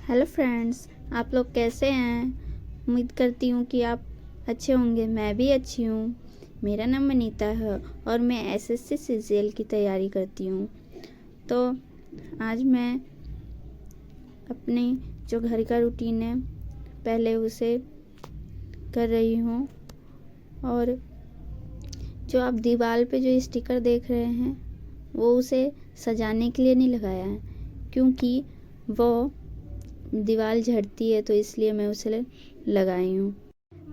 Hello friends, आप लोग कैसे हैं। उम्मीद करती हूँ कि आप अच्छे होंगे। मैं भी अच्छी हूँ। मेरा नाम अनीता है और मैं एसएससी सीजीएल की तैयारी करती हूँ। तो आज मैं अपनी जो घर का रूटीन है पहले उसे कर रही हूँ। और जो आप दीवार पे जो स्टिकर देख रहे हैं वो उसे सजाने के लिए नहीं लगाया है, क्योंकि वो दीवार झड़ती है, तो इसलिए मैं उसे लगाई हूँ।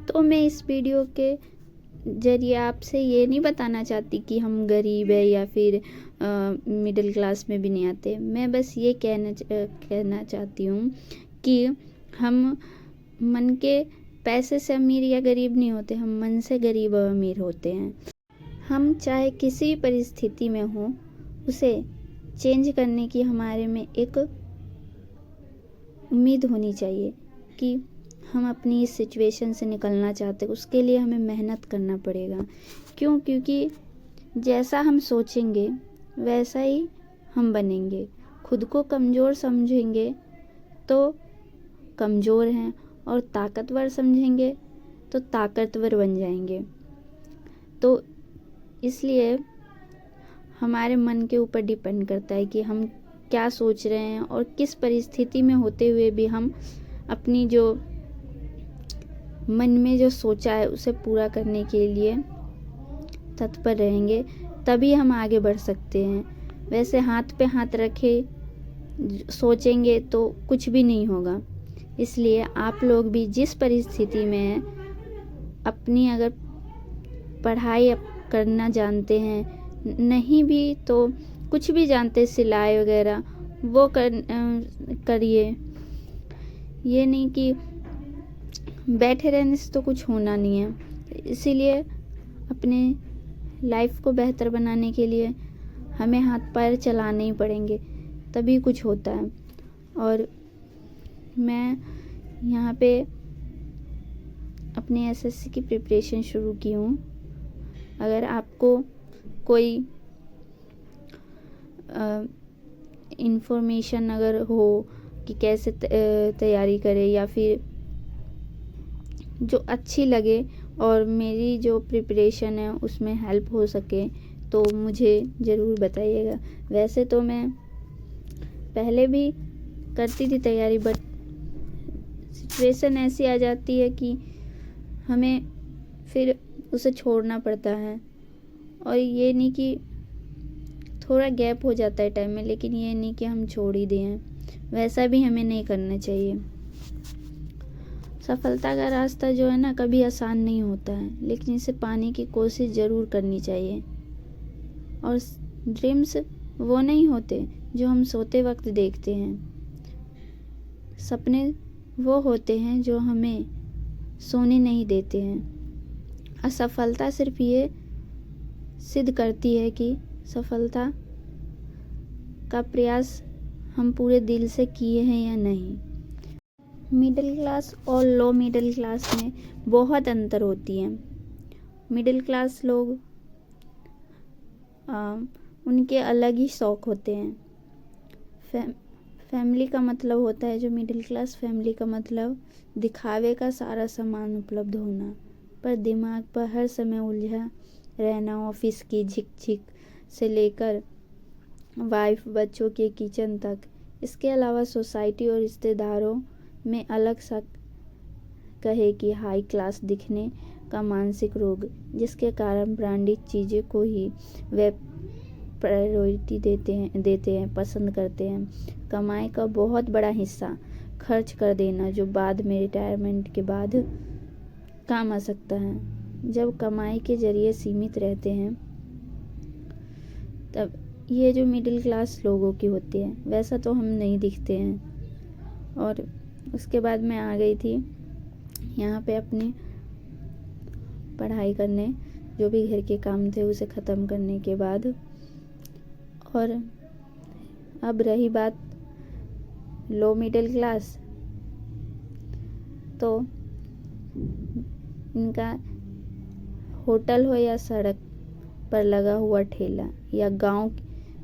तो मैं इस वीडियो के ज़रिए आपसे ये नहीं बताना चाहती कि हम गरीब है या फिर मिडिल क्लास में भी नहीं आते। मैं बस ये कहना चाहती हूँ कि हम मन के पैसे से अमीर या गरीब नहीं होते, हम मन से गरीब और अमीर होते हैं। हम चाहे किसी भी परिस्थिति में हों, उसे चेंज करने की हमारे में एक उम्मीद होनी चाहिए कि हम अपनी इस सिचुएशन से निकलना चाहते हैं। उसके लिए हमें मेहनत करना पड़ेगा। क्योंकि जैसा हम सोचेंगे वैसा ही हम बनेंगे। खुद को कमज़ोर समझेंगे तो कमज़ोर हैं, और ताकतवर समझेंगे तो ताकतवर बन जाएंगे। तो इसलिए हमारे मन के ऊपर डिपेंड करता है कि हम क्या सोच रहे हैं, और किस परिस्थिति में होते हुए भी हम अपनी जो मन में जो सोचा है उसे पूरा करने के लिए तत्पर रहेंगे, तभी हम आगे बढ़ सकते हैं। वैसे हाथ पे हाथ रखे सोचेंगे तो कुछ भी नहीं होगा। इसलिए आप लोग भी जिस परिस्थिति में हैं, अपनी अगर पढ़ाई करना जानते हैं, नहीं भी तो कुछ भी जानते, सिलाई वगैरह, वो करिए। ये नहीं कि बैठे रहने से तो कुछ होना नहीं है। इसीलिए अपने लाइफ को बेहतर बनाने के लिए हमें हाथ पैर चलाने ही पड़ेंगे, तभी कुछ होता है। और मैं यहाँ पे अपनी एसएससी की प्रिपरेशन शुरू की हूँ। अगर आपको कोई इन्फॉर्मेशन अगर हो कि कैसे तैयारी करें, या फिर जो अच्छी लगे और मेरी जो प्रिपरेशन है उसमें हेल्प हो सके, तो मुझे ज़रूर बताइएगा। वैसे तो मैं पहले भी करती थी तैयारी, बट सिचुएशन ऐसी आ जाती है कि हमें फिर उसे छोड़ना पड़ता है। और ये नहीं कि थोड़ा गैप हो जाता है टाइम में, लेकिन ये नहीं कि हम छोड़ ही दें। वैसा भी हमें नहीं करना चाहिए। सफलता का रास्ता जो है ना, कभी आसान नहीं होता है, लेकिन इसे पाने की कोशिश ज़रूर करनी चाहिए। और ड्रीम्स वो नहीं होते जो हम सोते वक्त देखते हैं। सपने वो होते हैं जो हमें सोने नहीं देते हैं। असफलता सिर्फ ये सिद्ध करती है कि सफलता का प्रयास हम पूरे दिल से किए हैं या नहीं। मिडिल क्लास और लो मिडिल क्लास में बहुत अंतर होती है। मिडिल क्लास लोग उनके अलग ही शौक़ होते हैं। फैमिली का मतलब होता है, जो मिडिल क्लास फैमिली का मतलब दिखावे का सारा सामान उपलब्ध होना, पर दिमाग पर हर समय उलझा रहना। ऑफिस की झिक से लेकर वाइफ बच्चों के किचन तक। इसके अलावा सोसाइटी और रिश्तेदारों में अलग सा कहे कि हाई क्लास दिखने का मानसिक रोग, जिसके कारण ब्रांडेड चीज़ों को ही वे प्रायोरिटी देते हैं, पसंद करते हैं। कमाई का बहुत बड़ा हिस्सा खर्च कर देना, जो बाद में रिटायरमेंट के बाद काम आ सकता है। जब कमाई के ज़रिए सीमित रहते हैं, तब ये जो मिडिल क्लास लोगों की होती है, वैसा तो हम नहीं दिखते हैं। और उसके बाद मैं आ गई थी यहाँ पे अपनी पढ़ाई करने, जो भी घर के काम थे उसे ख़त्म करने के बाद। और अब रही बात लो मिडिल क्लास, तो इनका होटल हो या सड़क पर लगा हुआ ठेला, या गांव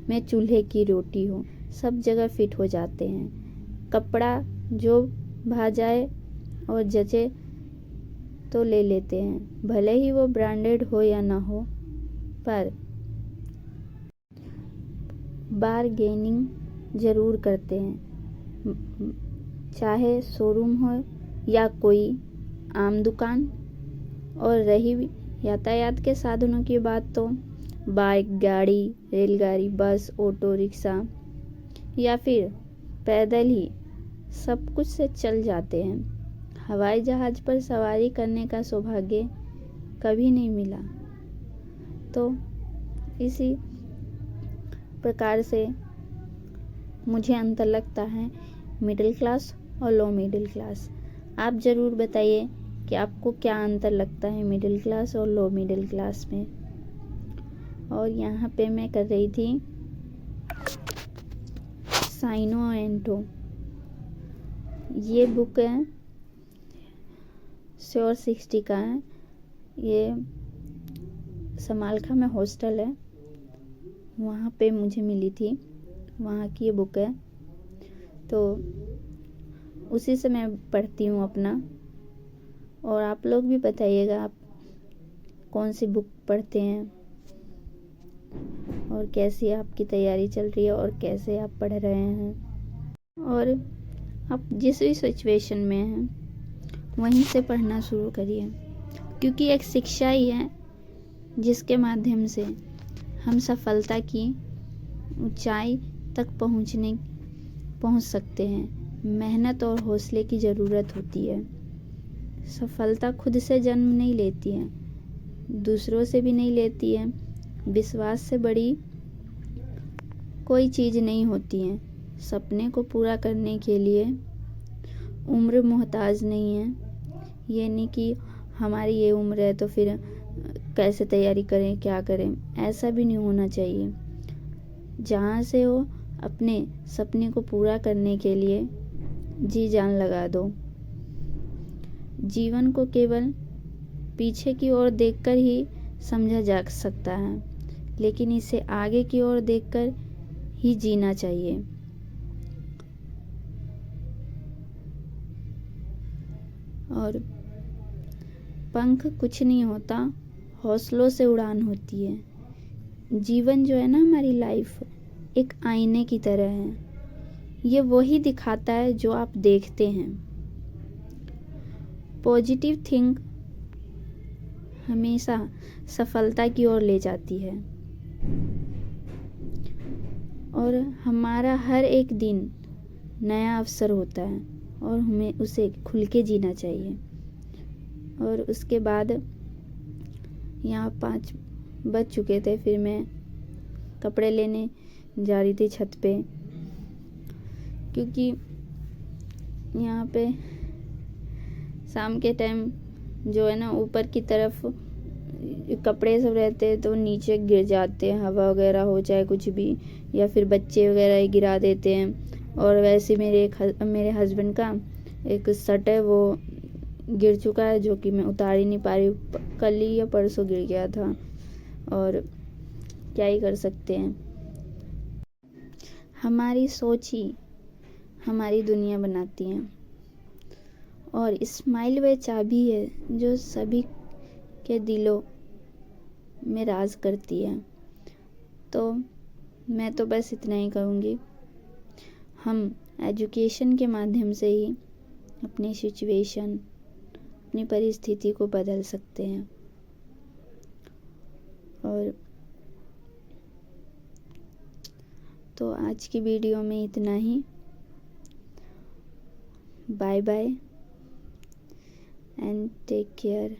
में चूल्हे की रोटी हो, सब जगह फिट हो जाते हैं। कपड़ा जो भा जाए और जचे तो ले लेते हैं, भले ही वो ब्रांडेड हो या ना हो, पर बारगेनिंग ज़रूर करते हैं, चाहे शोरूम हो या कोई आम दुकान। और रही यातायात के साधनों की बात, तो बाइक, गाड़ी, रेलगाड़ी, बस, ऑटो रिक्शा या फिर पैदल ही सब कुछ से चल जाते हैं। हवाई जहाज़ पर सवारी करने का सौभाग्य कभी नहीं मिला। तो इसी प्रकार से मुझे अंतर लगता है मिडिल क्लास और लो मिडिल क्लास। आप ज़रूर बताइए कि आपको क्या अंतर लगता है मिडिल क्लास और लो मिडिल क्लास में। और यहाँ पे मैं कर रही थी साइनो एंटो। ये बुक है श्योर 60 का है। ये समालखा में हॉस्टल है, वहाँ पे मुझे मिली थी, वहाँ की ये बुक है। तो उसी से मैं पढ़ती हूँ अपना। और आप लोग भी बताइएगा आप कौन सी बुक पढ़ते हैं और कैसी आपकी तैयारी चल रही है और कैसे आप पढ़ रहे हैं। और आप जिस भी सिचुएशन में हैं वहीं से पढ़ना शुरू करिए, क्योंकि एक शिक्षा ही है जिसके माध्यम से हम सफलता की ऊंचाई तक पहुंच सकते हैं। मेहनत और हौसले की ज़रूरत होती है। सफलता खुद से जन्म नहीं लेती है, दूसरों से भी नहीं लेती है। विश्वास से बड़ी कोई चीज़ नहीं होती है। सपने को पूरा करने के लिए उम्र मोहताज नहीं है। ये नहीं कि हमारी ये उम्र है तो फिर कैसे तैयारी करें, क्या करें, ऐसा भी नहीं होना चाहिए। जहाँ से हो अपने सपने को पूरा करने के लिए जी जान लगा दो। जीवन को केवल पीछे की ओर देखकर ही समझा जा सकता है, लेकिन इसे आगे की ओर देखकर ही जीना चाहिए। और पंख कुछ नहीं होता, हौसलों से उड़ान होती है। जीवन जो है ना, हमारी लाइफ एक आईने की तरह है। ये वही दिखाता है जो आप देखते हैं। पॉजिटिव थिंक हमेशा सफलता की ओर ले जाती है। और हमारा हर एक दिन नया अवसर होता है और हमें उसे खुल के जीना चाहिए। और उसके बाद यहाँ 5 बज चुके थे, फिर मैं कपड़े लेने जा रही थी छत पे, क्योंकि यहाँ पे शाम के टाइम जो है ना ऊपर की तरफ कपड़े सब रहते हैं तो नीचे गिर जाते हैं, हवा वगैरह हो चाहे कुछ भी, या फिर बच्चे वगैरह ही गिरा देते हैं। और वैसे मेरे हस्बैंड का एक शर्ट है वो गिर चुका है, जो कि मैं उतार ही नहीं पा रही। कल ही या परसों गिर गया था, और क्या ही कर सकते हैं। हमारी सोच ही हमारी दुनिया बनाती है, और स्माइल वह चाबी है जो सभी के दिलों में राज करती है। तो मैं तो बस इतना ही कहूँगी, हम एजुकेशन के माध्यम से ही अपनी सिचुएशन, अपनी परिस्थिति को बदल सकते हैं। और तो आज की वीडियो में इतना ही। Bye bye and take care.